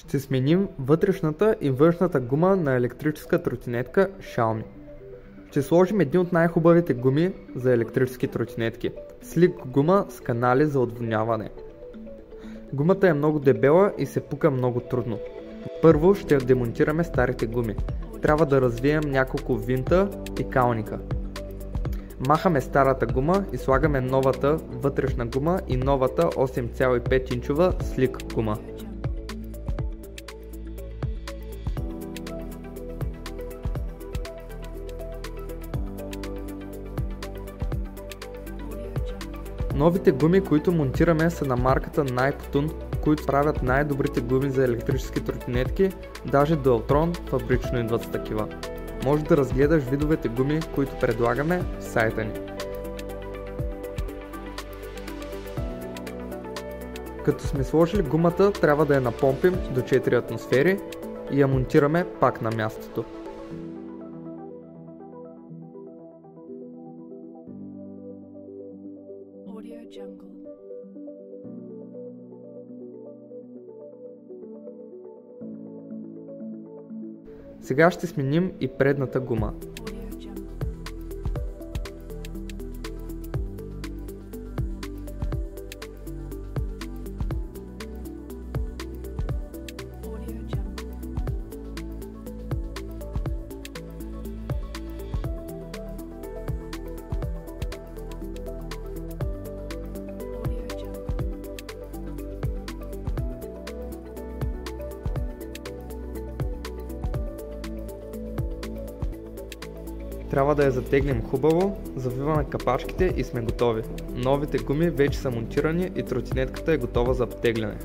Ще сменим вътрешната и външната гума на електрическа тротинетка Xiaomi. Ще сложим едни от най-хубавите гуми за електрически тротинетки. Slick гума с канали за отводняване. Гумата е много дебела и се пука много трудно. Първо ще демонтираме старите гуми. Трябва да развием няколко винта и калника. Махаме старата гума и слагаме новата вътрешна гума и новата 8,5 инчова Slick гума. Новите гуми, които монтираме, са на марката Niptun, които правят най-добрите гуми за електрически тротинетки, даже Dualtron фабрично идват с такива. Може да разгледаш видовете гуми, които предлагаме в сайта ни. Като сме сложили гумата, трябва да я напомпим до 4 атмосфери и я монтираме пак на мястото. Сега ще сменим и предната гума. Трябва да я затегнем хубаво, завиваме капачките и сме готови. Новите гуми вече са монтирани и тротинетката е готова за теглене.